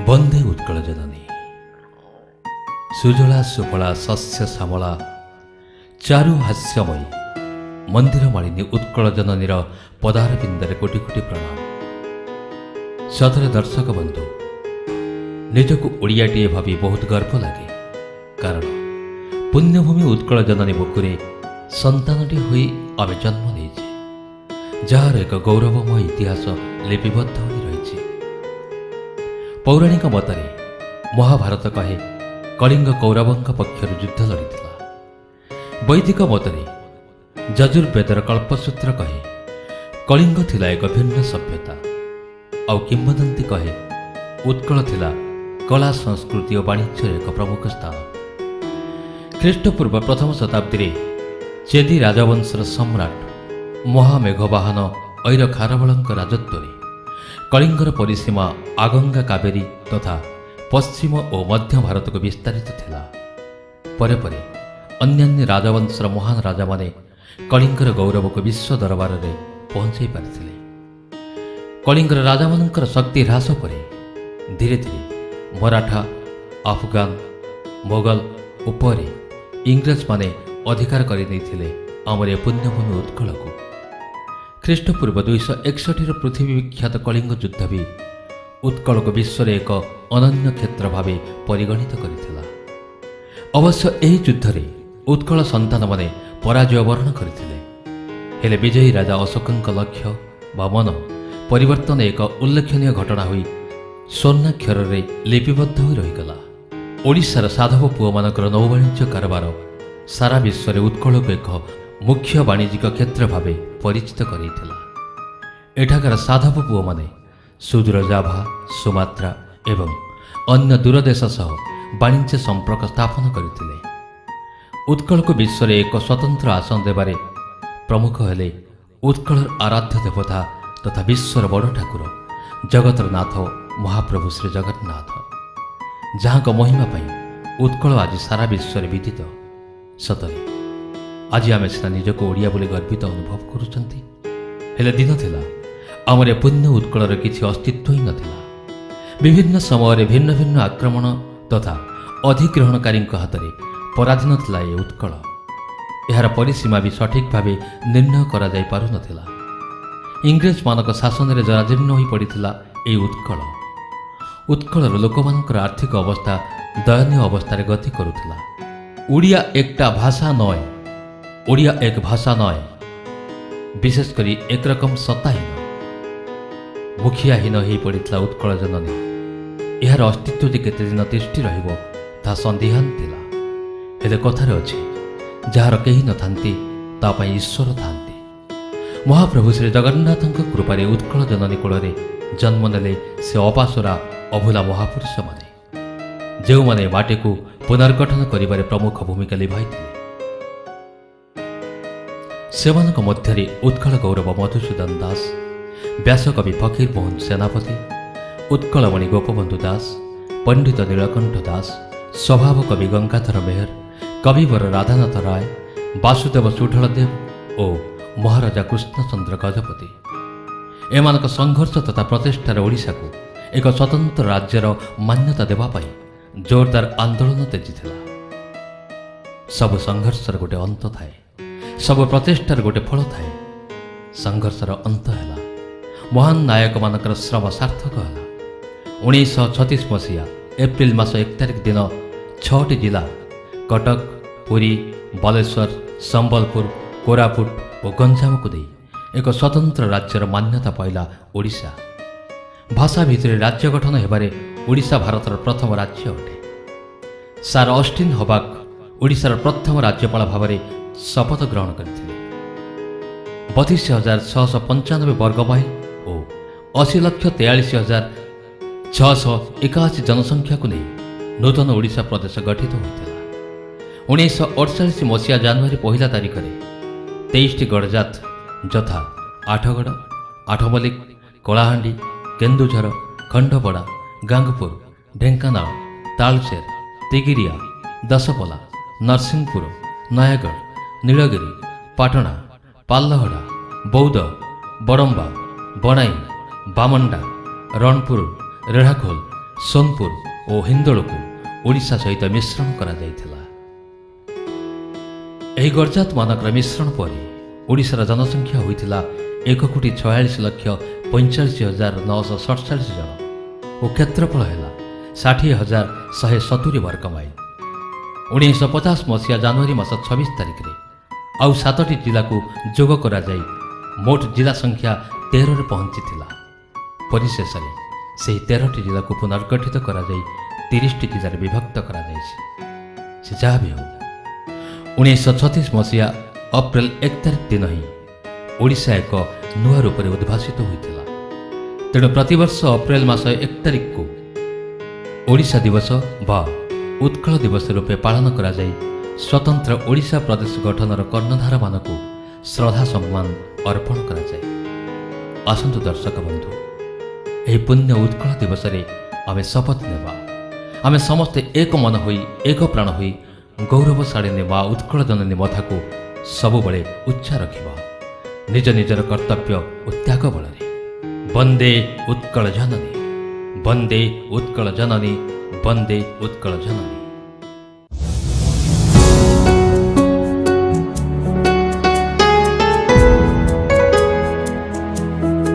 ବନ୍ଦେ ଉତ୍କଳ ଜନନୀ। ସୁଜଳା ସୁଫଳା ଶସ୍ୟ ଶ୍ୟାମଳା ଚାରୁ ହାସ୍ୟମୟୀ ମନ୍ଦିର ମାଳିନୀ ଉତ୍କଳ ଜନନୀର ପଦାର ବିନ୍ଦରେ କୋଟି କୋଟି ପ୍ରଣାମ। ସତରେ ଦର୍ଶକ ବନ୍ଧୁ, ନିଜକୁ ଓଡ଼ିଆଟିଏ ଭାବି ବହୁତ ଗର୍ବ ଲାଗେ। କାରଣ ପୁଣ୍ୟଭୂମି ଉତ୍କଳ ଜନନୀ ବୁକୁରେ ସନ୍ତାନଟି ହୋଇ ଆମେ ଜନ୍ମ ନେଇଛେ, ଯାହାର ଏକ ଗୌରବମୟ ଇତିହାସ ଲିପିବଦ୍ଧ ହୋଇ ରହିଛି। ପୌରାଣିକ ମତରେ ମହାଭାରତ କହେ କଳିଙ୍ଗ କୌରବଙ୍କ ପକ୍ଷରୁ ଯୁଦ୍ଧ ଲଢ଼ିଥିଲା। ବୈଦିକ ମତରେ ଯଜୁର୍ବେଦର କଳ୍ପସୂତ୍ର କହେ କଳିଙ୍ଗ ଥିଲା ଏକ ଭିନ୍ନ ସଭ୍ୟତା। ଆଉ କିମ୍ବଦନ୍ତୀ କହେ ଉତ୍କଳ ଥିଲା କଳା ସଂସ୍କୃତି ଓ ବାଣିଜ୍ୟର ଏକ ପ୍ରମୁଖ ସ୍ଥାନ। ଖ୍ରୀଷ୍ଟପୂର୍ବ ପ୍ରଥମ ଶତାବ୍ଦୀରେ ଚେଦି ରାଜବଂଶର ସମ୍ରାଟ ମହାମେଘବାହନ ଐର ଖାରବଳଙ୍କ ରାଜତ୍ୱରେ କଳିଙ୍ଗର ପରିସୀମା ଆଗଙ୍ଗା କାବେରୀ ତଥା ପଶ୍ଚିମ ଓ ମଧ୍ୟ ଭାରତକୁ ବିସ୍ତାରିତ ଥିଲା। ପରେ ପରେ ଅନ୍ୟାନ୍ୟ ରାଜବଂଶର ମହାନ ରାଜାମାନେ କଳିଙ୍ଗର ଗୌରବକୁ ବିଶ୍ୱ ଦରବାରରେ ପହଞ୍ଚାଇ ପାରିଥିଲେ। କଳିଙ୍ଗର ରାଜାମାନଙ୍କର ଶକ୍ତି ହ୍ରାସ ପରେ ଧୀରେ ଧୀରେ ମରାଠା, ଆଫଗାନ, ମୋଗଲ ଉପରେ ଇଂରେଜମାନେ ଅଧିକାର କରିନେଇଥିଲେ ଆମର ଏ ପୁଣ୍ୟଭୂମି ଉତ୍କଳକୁ। ଖ୍ରୀଷ୍ଟପୂର୍ବ 261ର ପୃଥିବୀ ବିଖ୍ୟାତ କଳିଙ୍ଗ ଯୁଦ୍ଧ ବି ଉତ୍କଳକୁ ବିଶ୍ୱରେ ଏକ ଅନନ୍ୟ କ୍ଷେତ୍ର ଭାବେ ପରିଗଣିତ କରିଥିଲା। ଅବଶ୍ୟ ଏହି ଯୁଦ୍ଧରେ ଉତ୍କଳ ସନ୍ତାନମାନେ ପରାଜୟ ବରଣ କରିଥିଲେ। ହେଲେ ବିଜୟୀ ରାଜା ଅଶୋକଙ୍କ ଲକ୍ଷ୍ୟ ବା ମନ ପରିବର୍ତ୍ତନ ଏକ ଉଲ୍ଲେଖନୀୟ ଘଟଣା ହୋଇ ସ୍ୱର୍ଣ୍ଣାକ୍ଷରରେ ଲିପିବଦ୍ଧ ହୋଇ ରହିଗଲା। ଓଡ଼ିଶାର ସାଧବ ପୁଅମାନଙ୍କର ନୌବାଣିଜ୍ୟ କାରବାର ସାରା ବିଶ୍ୱରେ ଉତ୍କଳକୁ ଏକ ମୁଖ୍ୟ ବାଣିଜ୍ୟିକ କ୍ଷେତ୍ର ଭାବେ ପରିଚିତ କରାଇଥିଲା। ଏଠାକାର ସାଧବ ପୁଅମାନେ ସୁଦୂର ଜାଭା, ସୁମାତ୍ରା ଏବଂ ଅନ୍ୟ ଦୂରଦେଶ ସହ ବାଣିଜ୍ୟ ସମ୍ପର୍କ ସ୍ଥାପନ କରିଥିଲେ। ଉତ୍କଳକୁ ବିଶ୍ୱରେ ଏକ ସ୍ୱତନ୍ତ୍ର ଆସନ ଦେବାରେ ପ୍ରମୁଖ ହେଲେ ଉତ୍କଳର ଆରାଧ୍ୟ ଦେବତା ତଥା ବିଶ୍ୱର ବଡ଼ ଠାକୁର ଜଗତର ନାଥ ମହାପ୍ରଭୁ ଶ୍ରୀ ଜଗନ୍ନାଥ, ଯାହାଙ୍କ ମହିମା ପାଇଁ ଉତ୍କଳ ଆଜି ସାରା ବିଶ୍ୱରେ ବିଦିତ। ସତରେ ଆଜି ଆମେ ସିନା ନିଜକୁ ଓଡ଼ିଆ ବୋଲି ଗର୍ବିତ ଅନୁଭବ କରୁଛନ୍ତି, ହେଲେ ଦିନ ଥିଲା ଆମର ପୁଣ୍ୟ ଉତ୍କଳର କିଛି ଅସ୍ତିତ୍ୱ ହିଁ ନଥିଲା। ବିଭିନ୍ନ ସମୟରେ ଭିନ୍ନ ଭିନ୍ନ ଆକ୍ରମଣ ତଥା ଅଧିଗ୍ରହଣକାରୀଙ୍କ ହାତରେ ପରାଧୀନ ଥିଲା ଏ ଉତ୍କଳ। ଏହାର ପରିସୀମା ବି ସଠିକ୍ ଭାବେ ନିର୍ଣ୍ଣୟ କରାଯାଇ ପାରୁନଥିଲା। ଇଂରେଜମାନଙ୍କ ଶାସନରେ ଜରାଜୀର୍ଣ୍ଣ ହୋଇ ପଡ଼ିଥିଲା ଏହି ଉତ୍କଳ। ଉତ୍କଳର ଲୋକମାନଙ୍କର ଆର୍ଥିକ ଅବସ୍ଥା ଦୟନୀୟ ଅବସ୍ଥାରେ ଗତି କରୁଥିଲା। ଓଡ଼ିଆ একটা ভাষা নয়, ଓଡ଼ିଆ ଏକ ଭାଷା ନয়, ବିଶେଷ କରି ଏକରକମ ସତ୍ତାହୀନ ମୁଖିଆହୀନ ହୋଇ ପଡ଼ିଥିଲା ଉତ୍କଳ ଜନନୀ। ଏହାର ଅସ୍ତିତ୍ୱ ଯେ କେତେଦିନ ତିଷ୍ଠି ରହିବ ତାହା ସନ୍ଦିହାନ ଥିଲା। ହେଲେ କଥାରେ ଅଛି, ଯାହାର କେହି ନଥାନ୍ତି ତା ପାଇଁ ଈଶ୍ୱର ଥାନ୍ତି। ମହାପ୍ରଭୁ ଶ୍ରୀ ଜଗନ୍ନାଥଙ୍କ କୃପାରେ ଉତ୍କଳ ଜନନୀ କୋଳରେ ଜନ୍ମ ନେଲେ ସେ ଅପାସରା ଅଭୁଲା ମହାପୁରୁଷମାନେ, ଯେଉଁମାନେ ମାଟିକୁ ପୁନର୍ଗଠନ କରିବାରେ ପ୍ରମୁଖ ଭୂମିକା ଲିଭାଇଥିଲେ। ସେମାନଙ୍କ ମଧ୍ୟରେ ଉତ୍କଳ ଗୌରବ ମଧୁସୂଦନ ଦାସ, ବ୍ୟାସକବି ଫକୀର ମୋହନ ସେନାପତି, ଉତ୍କଳମଣି ଗୋପବନ୍ଧୁ ଦାସ, ପଣ୍ଡିତ ନୀଳକଣ୍ଠ ଦାସ, ସ୍ୱଭାବ କବି ଗଙ୍ଗାଧର ମେହେର, କବିବର ରାଧାନାଥ ରାୟ, ବାସୁଦେବ ସୁଢଳଦେବ ଓ ମହାରାଜା କୃଷ୍ଣଚନ୍ଦ୍ର ଗଜପତି। ଏମାନଙ୍କ ସଂଘର୍ଷ ତଥା ପ୍ରଚେଷ୍ଟାରେ ଓଡ଼ିଶାକୁ ଏକ ସ୍ୱତନ୍ତ୍ର ରାଜ୍ୟର ମାନ୍ୟତା ଦେବା ପାଇଁ ଜୋରଦାର ଆନ୍ଦୋଳନ ତେଜିଥିଲା। ସବୁ ସଂଘର୍ଷର ଗୋଟେ ଅନ୍ତ ଥାଏ, ସବୁ ପ୍ରଚେଷ୍ଟାର ଗୋଟେ ଫଳ ଥାଏ। ସଂଘର୍ଷର ଅନ୍ତ ହେଲା, ମହାନ ନାୟକମାନଙ୍କର ଶ୍ରମ ସାର୍ଥକ ହେଲା। 1936 ମସିହା ଏପ୍ରିଲ ମାସ 1 ତାରିଖ ଦିନ 6ଟି ଜିଲ୍ଲା କଟକ, ପୁରୀ, ବାଲେଶ୍ୱର, ସମ୍ବଲପୁର, କୋରାପୁଟ ଓ ଗଞ୍ଜାମକୁ ଦେଇ ଏକ ସ୍ୱତନ୍ତ୍ର ରାଜ୍ୟର ମାନ୍ୟତା ପାଇଲା ଓଡ଼ିଶା। ଭାଷା ଭିତରେ ରାଜ୍ୟ ଗଠନ ହେବାରେ ଓଡ଼ିଶା ଭାରତର ପ୍ରଥମ ରାଜ୍ୟ ଅଟେ। ସାର୍ ଅଷ୍ଟିନ୍ ହବାକ ଓଡ଼ିଶାର ପ୍ରଥମ ରାଜ୍ୟପାଳ ଭାବରେ ଶପଥ ଗ୍ରହଣ କରିଥିଲେ। 32,695 ବର୍ଗ ମାଇଲ ଓ 80,43,681 ଜନସଂଖ୍ୟାକୁ ନେଇ ନୂତନ ଓଡ଼ିଶା ପ୍ରଦେଶ ଗଠିତ ହୋଇଥିଲା। 1948 ମସିହା ଜାନୁଆରୀ 1 ତାରିଖରେ 23ଟି ଗଡ଼ଜାତ ଯଥା ଆଠଗଡ଼, ଆଠମଲ୍ଲିକ, କଳାହାଣ୍ଡି, କେନ୍ଦୁଝର, ଖଣ୍ଡପଡ଼ା, ଗାଙ୍ଗପୁର, ଢେଙ୍କାନାଳ, ତାଳଚେର, ତିଗିରିଆ, ଦଶପଲ୍ଲା, ନରସିଂହପୁର, ନୟାଗଡ଼, ନୀଳଗିରି, ପାଟଣା, ପାଲହଡ଼ା, ବୌଦ୍ଧ, ବଡ଼ମ୍ବା, ବଣାଇ, ବାମଣ୍ଡା, ରଣପୁର, ରେଢ଼ାଖୋଲ ସୋନପୁର ଓ ହିନ୍ଦୋଳକୁ ଓଡ଼ିଶା ସହିତ ମିଶ୍ରଣ କରାଯାଇଥିଲା। ଏହି ଗର୍ଜାତମାନଙ୍କର ମିଶ୍ରଣ ପରେ ଓଡ଼ିଶାର ଜନସଂଖ୍ୟା ହୋଇଥିଲା 1,46,45,947 ଜଣ ଓ କ୍ଷେତ୍ରଫଳ ହେଲା 60,170 ବର୍ଗ ମାଇଲ। 1950 ମସିହା ଜାନୁଆରୀ ମାସ 26 ତାରିଖରେ ଆଉ 7ଟି ଜିଲ୍ଲାକୁ ଯୋଗ କରାଯାଇ ମୋଟ ଜିଲ୍ଲା ସଂଖ୍ୟା 13ରେ ପହଞ୍ଚିଥିଲା। ପରିଶେଷରେ ସେହି 13ଟି ଜିଲ୍ଲାକୁ ପୁନର୍ଗଠିତ କରାଯାଇ 30ଟି ଜିଲ୍ଲାରେ ବିଭକ୍ତ କରାଯାଇଛି। ସେ ଯାହା ବି ହେଉ 1936 ମସିହା ଅପ୍ରେଲ 1 ତାରିଖ ଦିନ ହିଁ ଓଡ଼ିଶା ଏକ ନୂଆ ରୂପରେ ଉଦ୍ଭାସିତ ହୋଇଥିଲା। ତେଣୁ ପ୍ରତିବର୍ଷ ଅପ୍ରେଲ ମାସ 1 ତାରିଖକୁ ଓଡ଼ିଶା ଦିବସ ବା ଉତ୍କଳ ଦିବସ ରୂପେ ପାଳନ କରାଯାଇ ସ୍ୱତନ୍ତ୍ର ଓଡ଼ିଶା ପ୍ରଦେଶ ଗଠନର କର୍ଣ୍ଣଧାରମାନଙ୍କୁ ଶ୍ରଦ୍ଧା ସମ୍ମାନ ଅର୍ପଣ କରାଯାଏ। ଆସନ୍ତୁ ଦର୍ଶକ ବନ୍ଧୁ, ଏହି ପୁଣ୍ୟ ଉତ୍କଳ ଦିବସରେ ଆମେ ଶପଥ ନେବା, ଆମେ ସମସ୍ତେ ଏକ ମନ ହୋଇ ଏକ ପ୍ରାଣ ହୋଇ ଗୌରବଶାଳିନୀ ମା ଉତ୍କଳ ଜନନୀ ମଥାକୁ ସବୁବେଳେ ଉଚ୍ଚା ରଖିବା ନିଜ ନିଜର କର୍ତ୍ତବ୍ୟ ଓ ତ୍ୟାଗ ବଳରେ। ବନ୍ଦେ ଉତ୍କଳ ଜନନୀ, ବନ୍ଦେ ଉତ୍କଳ ଜନନୀ, ବନ୍ଦେ ଉତ୍କଳ ଜନନୀ।